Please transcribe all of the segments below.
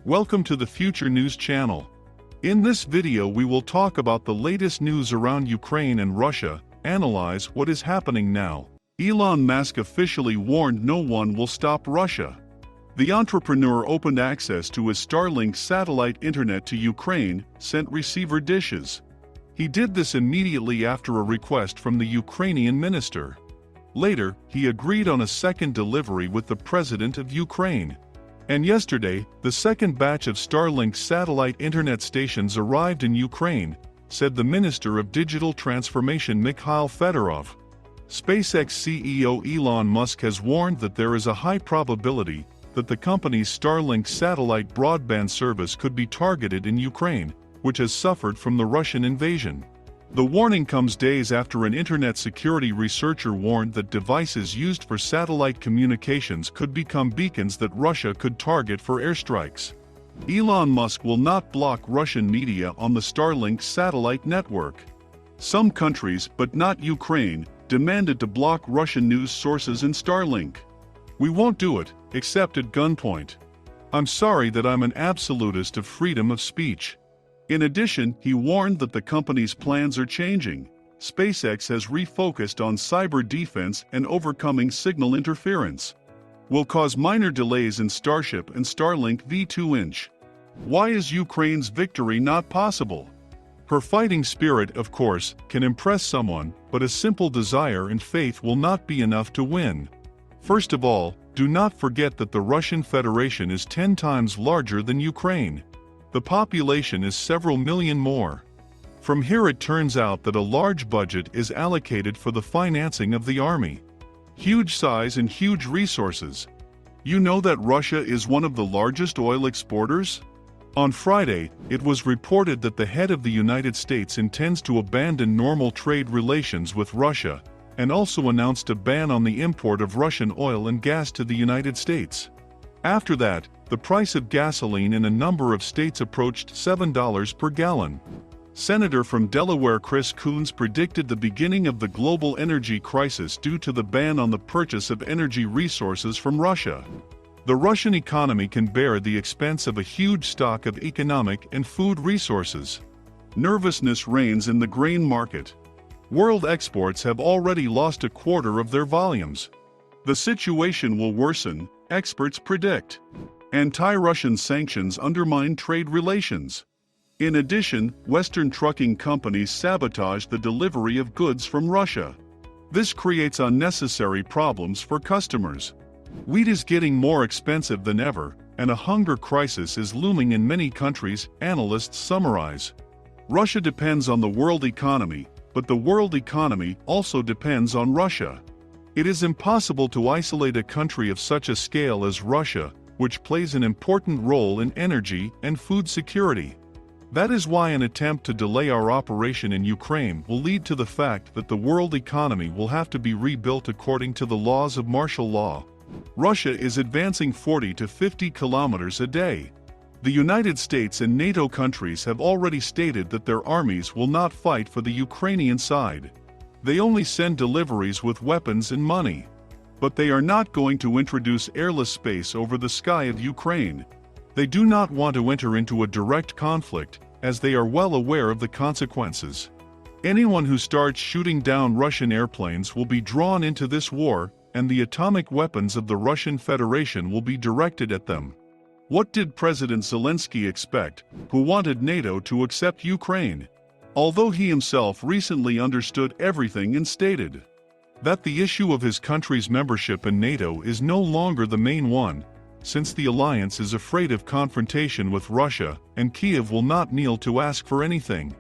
Welcome to the Future News channel. In this video we will talk about the latest news around Ukraine and Russia, analyze what is happening now. Elon Musk officially warned no one will stop Russia. The entrepreneur opened access to his Starlink satellite internet to Ukraine, sent receiver dishes. He did this immediately after a request from the Ukrainian minister. Later, he agreed on a second delivery with the president of Ukraine. And yesterday, the second batch of Starlink satellite internet stations arrived in Ukraine, said the Minister of Digital Transformation Mikhail Fedorov. SpaceX CEO Elon Musk has warned that there is a high probability that the company's Starlink satellite broadband service could be targeted in Ukraine, which has suffered from the Russian invasion. The warning comes days after an internet security researcher warned that devices used for satellite communications could become beacons that Russia could target for airstrikes. Elon Musk will not block Russian media on the Starlink satellite network. Some countries, but not Ukraine, demanded to block Russian news sources in Starlink. We won't do it, except at gunpoint. I'm sorry that I'm an absolutist of freedom of speech. In addition, he warned that the company's plans are changing. SpaceX has refocused on cyber defense and overcoming signal interference. Will cause minor delays in Starship and Starlink V2-inch. Why is Ukraine's victory not possible? Her fighting spirit, of course, can impress someone, but a simple desire and faith will not be enough to win. First of all, do not forget that the Russian Federation is 10 times larger than Ukraine. The population is several million more. From here it turns out that a large budget is allocated for the financing of the army. Huge size and huge resources. You know that Russia is one of the largest oil exporters? On Friday, it was reported that the head of the United States intends to abandon normal trade relations with Russia, and also announced a ban on the import of Russian oil and gas to the United States. After that, the price of gasoline in a number of states approached $7 per gallon. Senator from Delaware Chris Coons predicted the beginning of the global energy crisis due to the ban on the purchase of energy resources from Russia. The Russian economy can bear the expense of a huge stock of economic and food resources. Nervousness reigns in the grain market. World exports have already lost a quarter of their volumes. The situation will worsen, experts predict. Anti-Russian sanctions undermine trade relations. In addition, Western trucking companies sabotage the delivery of goods from Russia. This creates unnecessary problems for customers. Wheat is getting more expensive than ever, and a hunger crisis is looming in many countries, analysts summarize. Russia depends on the world economy, but the world economy also depends on Russia. It is impossible to isolate a country of such a scale as Russia, which plays an important role in energy and food security. That is why an attempt to delay our operation in Ukraine will lead to the fact that the world economy will have to be rebuilt according to the laws of martial law. Russia is advancing 40 to 50 kilometers a day. The United States and NATO countries have already stated that their armies will not fight for the Ukrainian side. They only send deliveries with weapons and money. But they are not going to introduce airless space over the sky of Ukraine. They do not want to enter into a direct conflict, as they are well aware of the consequences. Anyone who starts shooting down Russian airplanes will be drawn into this war, and the atomic weapons of the Russian Federation will be directed at them. What did President Zelensky expect, who wanted NATO to accept Ukraine? Although he himself recently understood everything and stated that the issue of his country's membership in NATO is no longer the main one, since the alliance is afraid of confrontation with Russia, and Kiev will not kneel to ask for anything.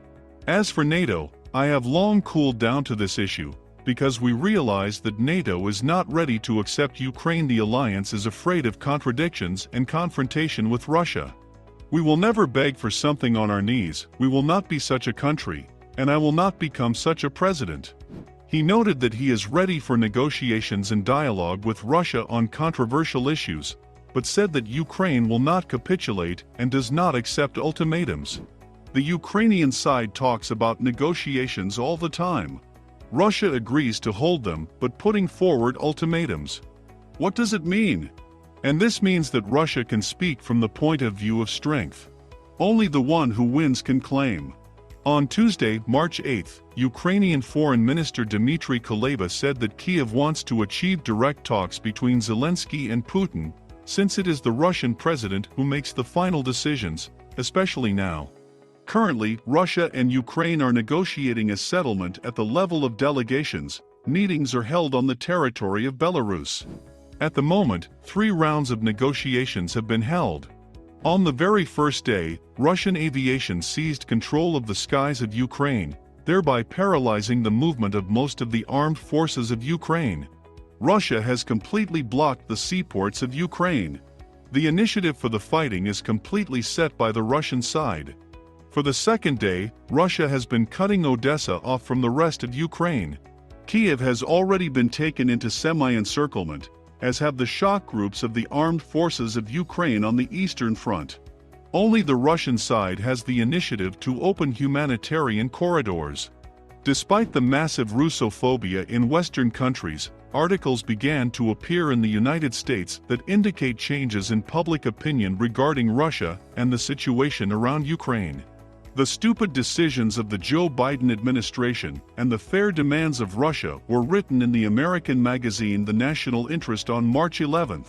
As for NATO, I have long cooled down to this issue, because we realize that NATO is not ready to accept Ukraine. The alliance is afraid of contradictions and confrontation with Russia. We will never beg for something on our knees, we will not be such a country, and I will not become such a president. He noted that he is ready for negotiations and dialogue with Russia on controversial issues, but said that Ukraine will not capitulate and does not accept ultimatums. The Ukrainian side talks about negotiations all the time. Russia agrees to hold them, but putting forward ultimatums. What does it mean? And this means that Russia can speak from the point of view of strength. Only the one who wins can claim. On Tuesday, March 8, Ukrainian Foreign Minister Dmitry Kuleba said that Kyiv wants to achieve direct talks between Zelensky and Putin, since it is the Russian president who makes the final decisions, especially now. Currently, Russia and Ukraine are negotiating a settlement at the level of delegations. Meetings are held on the territory of Belarus. At the moment, 3 rounds of negotiations have been held. On the very first day, Russian aviation seized control of the skies of Ukraine, thereby paralyzing the movement of most of the armed forces of Ukraine. Russia has completely blocked the seaports of Ukraine. The initiative for the fighting is completely set by the Russian side. For the second day, Russia has been cutting Odessa off from the rest of Ukraine. Kyiv has already been taken into semi-encirclement, as have the shock groups of the armed forces of Ukraine on the Eastern Front. Only the Russian side has the initiative to open humanitarian corridors. Despite the massive Russophobia in Western countries, articles began to appear in the United States that indicate changes in public opinion regarding Russia and the situation around Ukraine. The stupid decisions of the Joe Biden administration and the fair demands of Russia were written in the American magazine The National Interest on March 11.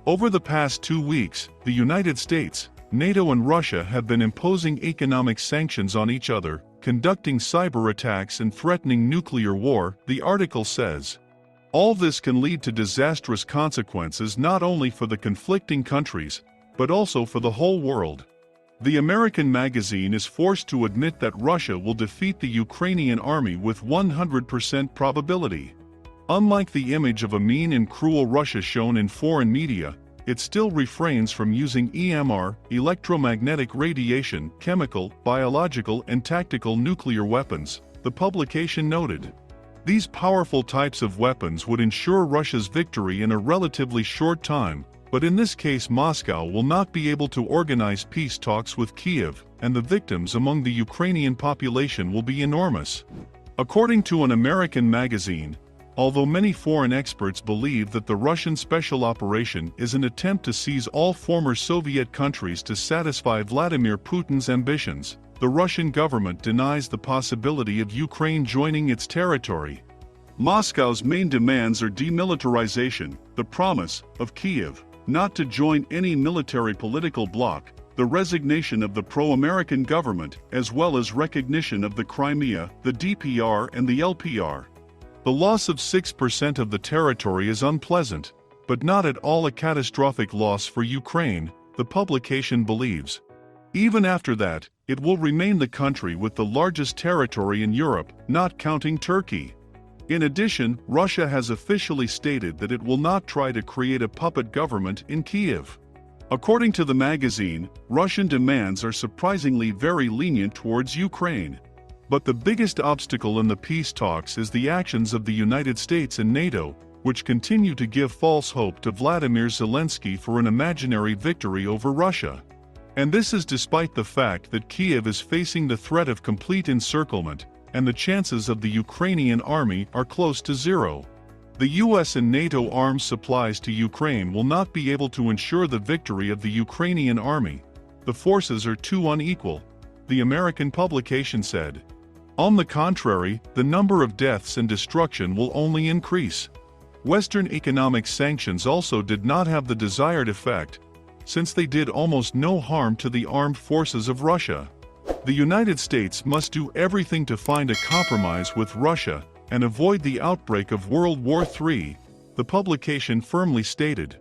Over the past 2 weeks, the United States, NATO and Russia have been imposing economic sanctions on each other, conducting cyber attacks and threatening nuclear war, the article says. All this can lead to disastrous consequences not only for the conflicting countries, but also for the whole world. The American magazine is forced to admit that Russia will defeat the Ukrainian army with 100% probability. Unlike the image of a mean and cruel Russia shown in foreign media, it still refrains from using EMR, electromagnetic radiation, chemical, biological and tactical nuclear weapons, the publication noted. These powerful types of weapons would ensure Russia's victory in a relatively short time, but in this case Moscow will not be able to organize peace talks with Kyiv, and the victims among the Ukrainian population will be enormous. According to an American magazine, although many foreign experts believe that the Russian special operation is an attempt to seize all former Soviet countries to satisfy Vladimir Putin's ambitions, the Russian government denies the possibility of Ukraine joining its territory. Moscow's main demands are demilitarization, the promise of Kyiv not to join any military political bloc, the resignation of the pro-American government, as well as recognition of the Crimea, the DPR and the LPR. The loss of 6% of the territory is unpleasant, but not at all a catastrophic loss for Ukraine, the publication believes. Even after that, it will remain the country with the largest territory in Europe, not counting Turkey. In addition, Russia has officially stated that it will not try to create a puppet government in Kyiv. According to the magazine, Russian demands are surprisingly very lenient towards Ukraine. But the biggest obstacle in the peace talks is the actions of the United States and NATO, which continue to give false hope to Vladimir Zelensky for an imaginary victory over Russia. And this is despite the fact that Kyiv is facing the threat of complete encirclement, and the chances of the Ukrainian army are close to zero. The US and NATO arms supplies to Ukraine will not be able to ensure the victory of the Ukrainian army. The forces are too unequal, the American publication said. On the contrary, the number of deaths and destruction will only increase. Western economic sanctions also did not have the desired effect, since they did almost no harm to the armed forces of Russia. The United States must do everything to find a compromise with Russia and avoid the outbreak of World War III, the publication firmly stated.